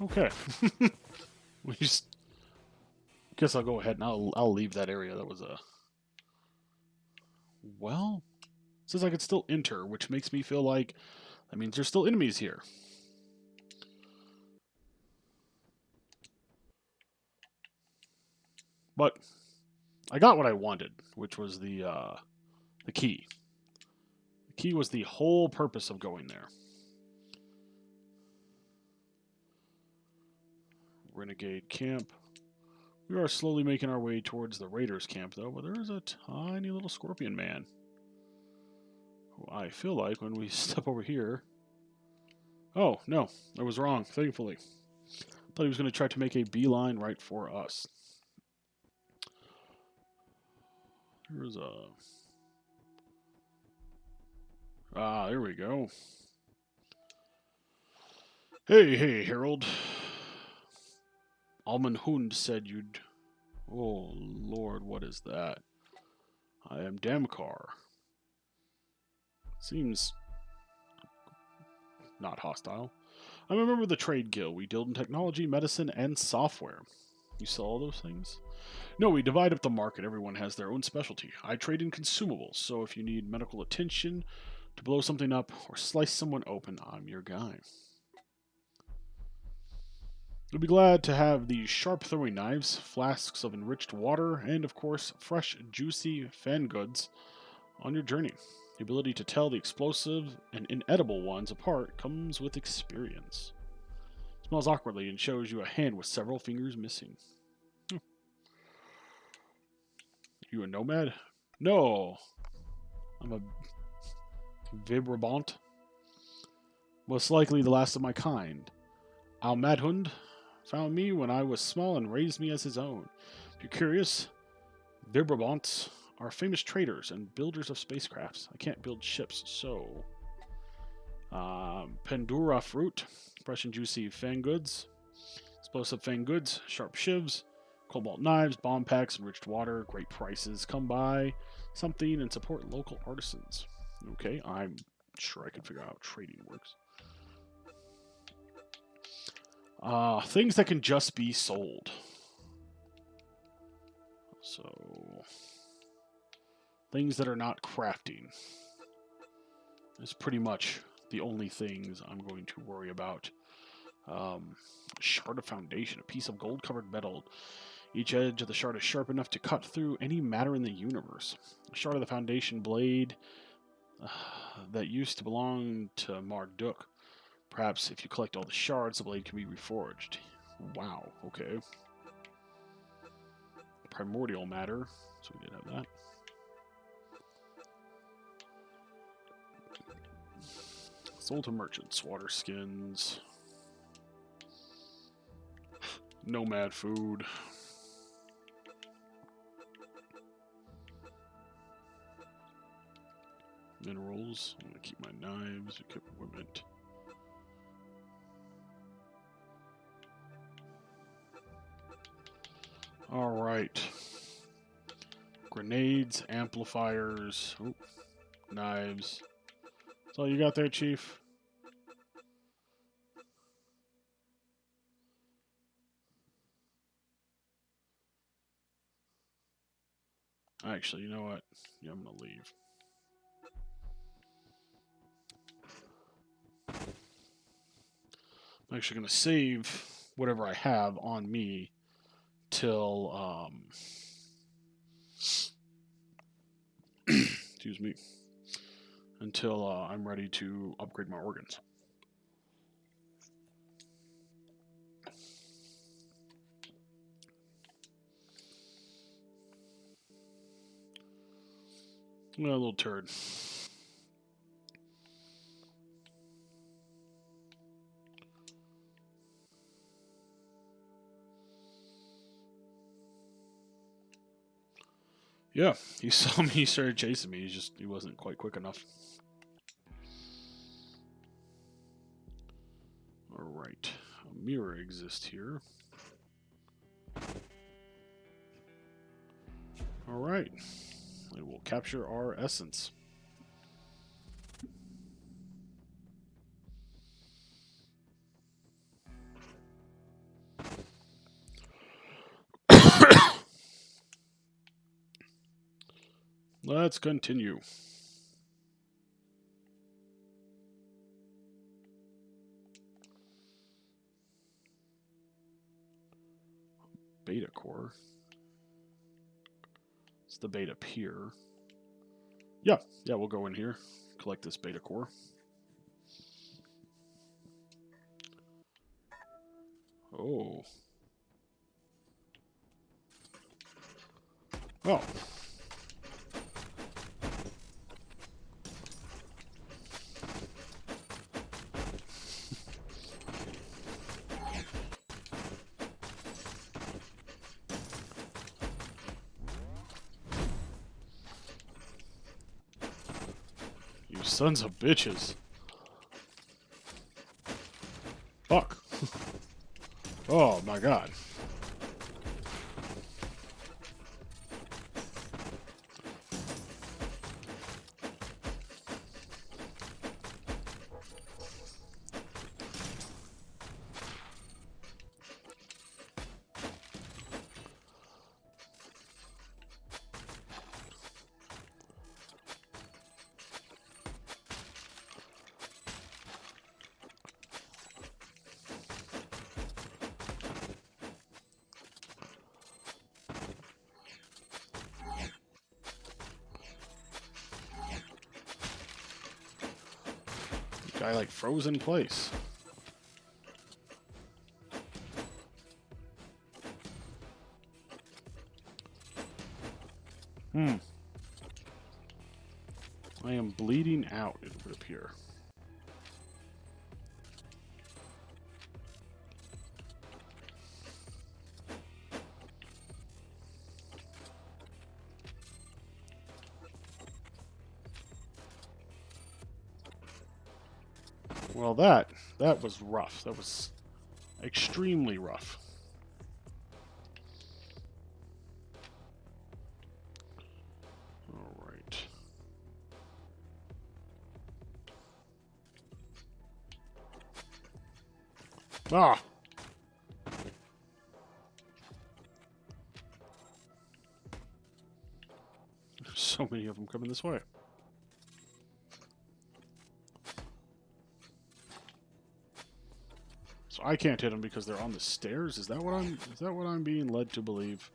A: Okay. We just... Guess I'll go ahead and I'll leave that area. That was a... Well... It says I could still enter, which makes me feel like that means there's still enemies here. But I got what I wanted, which was the key. The key was the whole purpose of going there. Renegade camp. We are slowly making our way towards the Raiders camp, though, but there is a tiny little scorpion man. Who I feel like when we step over here... Oh, no. I was wrong, thankfully. Thought he was going to try to make a beeline right for us. Here's a... Ah, there we go. Hey, Harold. Almanhund said you'd... Oh, Lord, what is that? I am Damkar. Seems not hostile. I'm a member of the Trade Guild. We deal in technology, medicine, and software. You sell all those things? No, we divide up the market. Everyone has their own specialty. I trade in consumables, so if you need medical attention, to blow something up, or slice someone open, I'm your guy. You'll be glad to have these sharp throwing knives, flasks of enriched water, and of course, fresh, juicy fan goods on your journey. The ability to tell the explosive and inedible ones apart comes with experience. Smells awkwardly and shows you a hand with several fingers missing. You a nomad? No. I'm a vibrant. Most likely the last of my kind. Al Madhund found me when I was small and raised me as his own. If you're curious, Virbrabants are famous traders and builders of spacecrafts. I can't build ships, so... Pendura fruit, fresh and juicy fang goods, explosive fang goods, sharp shivs, cobalt knives, bomb packs, enriched water, great prices. Come by something and support local artisans. Okay, I'm sure I can figure out how trading works. Things that can just be sold. So, things that are not crafting is pretty much the only things I'm going to worry about. Shard of foundation, a piece of gold-covered metal. Each edge of the shard is sharp enough to cut through any matter in the universe. A shard of the foundation blade that used to belong to Marduk. Perhaps if you collect all the shards, the blade can be reforged. Wow, okay. Primordial matter, so we did have that. Sold to merchants, water skins, nomad food. Minerals. I'm going to keep my knives, equipment. Alright. Grenades, amplifiers, knives. That's all you got there, Chief? Actually, you know what? Yeah, I'm going to leave. I'm actually going to save whatever I have on me till, excuse me, until I'm ready to upgrade my organs. A little turd. Yeah, he saw me, he started chasing me. He wasn't quite quick enough. Alright, a mirror exists here. Alright, it will capture our essence. Let's continue. Beta core. It's the beta here. Yeah, we'll go in here. Collect this beta core. Oh. Oh. You sons of bitches. Fuck. Oh my god. Guy like froze in place. I am bleeding out, it would appear. Well, that was rough. That was extremely rough. All right. Ah! There's so many of them coming this way. So I can't hit them because they're on the stairs. Is that what I'm being led to believe?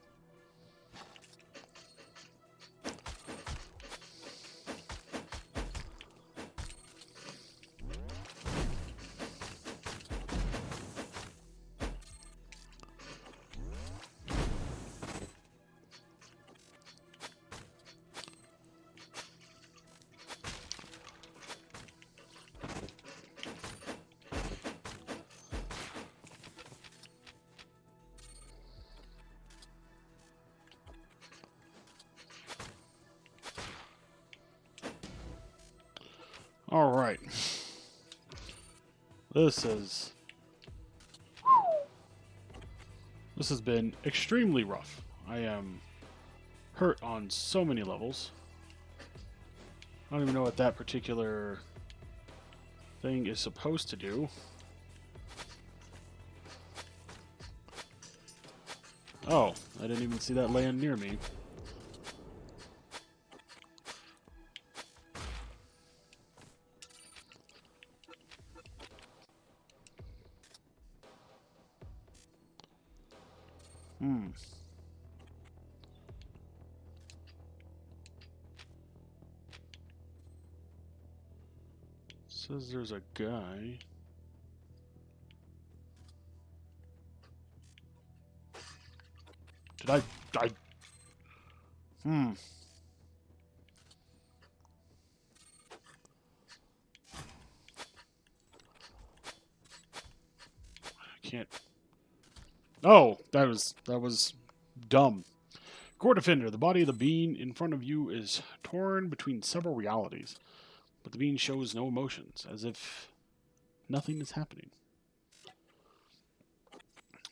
A: All right. This has been extremely rough. I am hurt on so many levels. I don't even know what that particular thing is supposed to do. Oh, I didn't even see that land near me. Says there's a guy. Did I... I can't... Oh, that was dumb. Core Defender, the body of the being in front of you is torn between several realities, but the being shows no emotions, as if nothing is happening.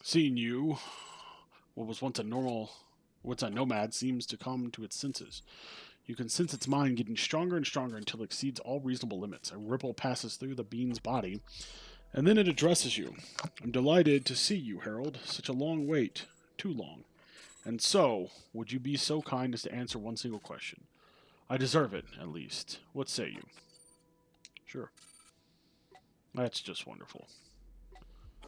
A: Seeing you, what was once a nomad, seems to come to its senses. You can sense its mind getting stronger and stronger until it exceeds all reasonable limits. A ripple passes through the being's body, and then it addresses you. I'm delighted to see you, Harold. Such a long wait. Too long. And so, would you be so kind as to answer one single question? I deserve it, at least. What say you? Sure. That's just wonderful.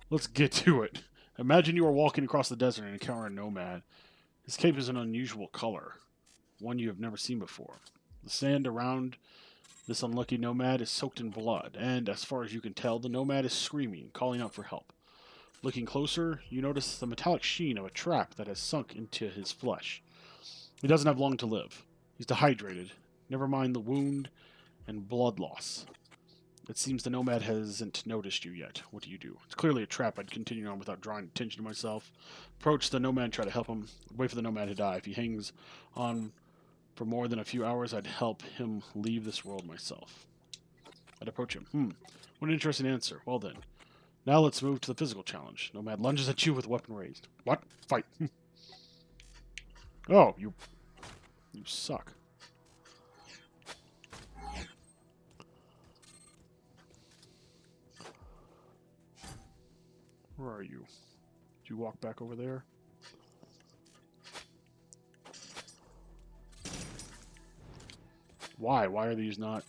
A: Let's get to it. Imagine you are walking across the desert and encounter a nomad. His cape is an unusual color, one you have never seen before. The sand around this unlucky nomad is soaked in blood, and as far as you can tell, the nomad is screaming, calling out for help. Looking closer, you notice the metallic sheen of a trap that has sunk into his flesh. He doesn't have long to live. He's dehydrated. Never mind the wound and blood loss. It seems the nomad hasn't noticed you yet. What do you do? It's clearly a trap. I'd continue on without drawing attention to myself. Approach the nomad, try to help him. Wait for the nomad to die. If he hangs on for more than a few hours, I'd help him leave this world myself. I'd approach him. What an interesting answer. Well then. Now let's move to the physical challenge. Nomad lunges at you with weapon raised. What? Fight. Oh, you suck. Where are you? Did you walk back over there? Why? Why are these not...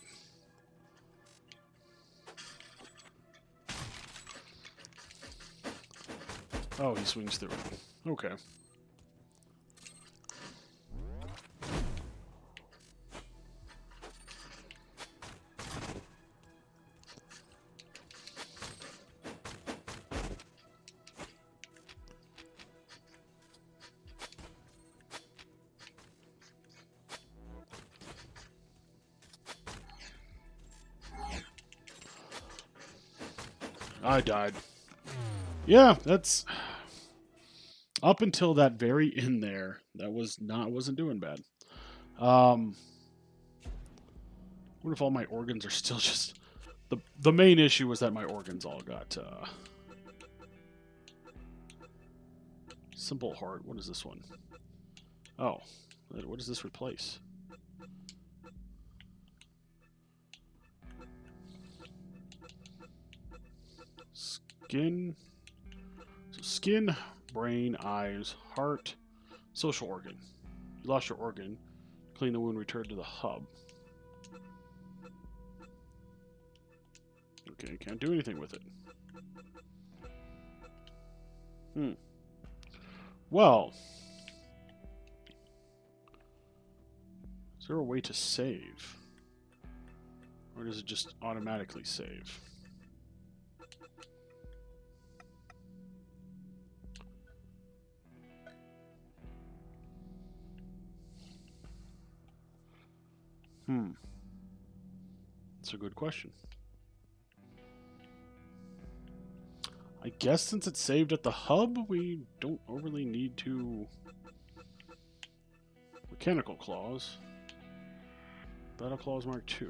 A: Oh, he swings through it. Okay. I died. Yeah, that's... Up until that very end there, that wasn't doing bad. What if all my organs are still just The main issue was that my organs all got simple heart. What is this one? Oh, what does this replace? Skin. So skin, brain, eyes, heart, social organ. You lost your organ. Clean the wound, return to the hub. Okay, can't do anything with it. Well, is there a way to save? Or does it just automatically save? That's a good question. I guess since it's saved at the hub, we don't overly need to... Mechanical claws. Battle claws Mark II.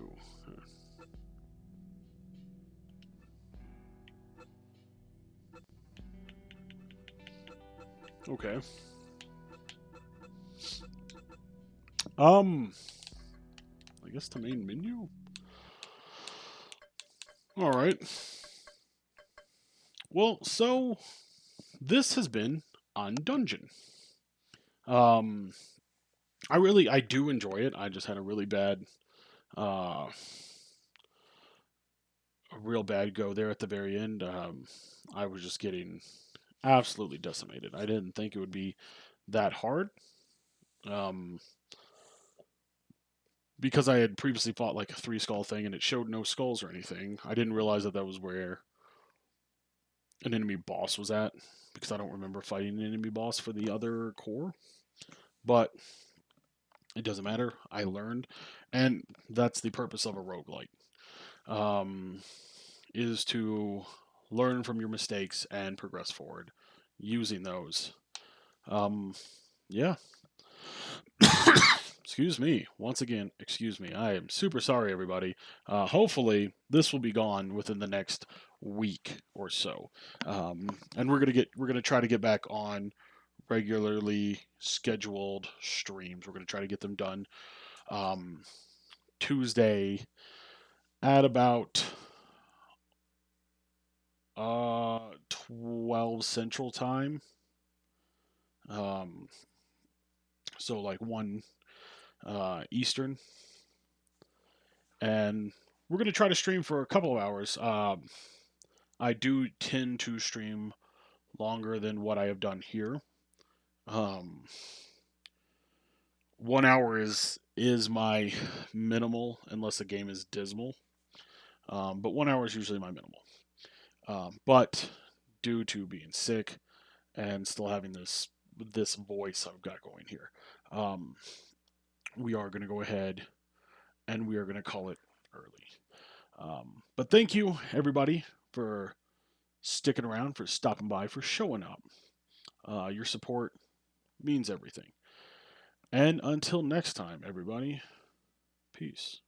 A: Okay. I guess the main menu? Alright. Well, so this has been Undungeon. I do enjoy it. I just had a really bad a real bad go there at the very end. I was just getting absolutely decimated. I didn't think it would be that hard. Because I had previously fought like a 3-skull thing and it showed no skulls or anything. I didn't realize that that was where an enemy boss was at, because I don't remember fighting an enemy boss for the other core. But it doesn't matter. I learned, and that's the purpose of a roguelike. Is to learn from your mistakes and progress forward using those. Yeah. Excuse me. Once again, excuse me. I am super sorry, everybody. Hopefully, this will be gone within the next week or so, and we're gonna try to get back on regularly scheduled streams. We're gonna try to get them done Tuesday at about 12 Central Time. So like 1 Eastern, and we're gonna try to stream for a couple of hours. I do tend to stream longer than what I have done here. 1 hour is my minimal, unless the game is dismal. But 1 hour is usually my minimal. But due to being sick and still having this voice I've got going here, we are going to go ahead and we are going to call it early. But thank you, everybody, for sticking around, for stopping by, for showing up. Your support means everything. And until next time, everybody, peace.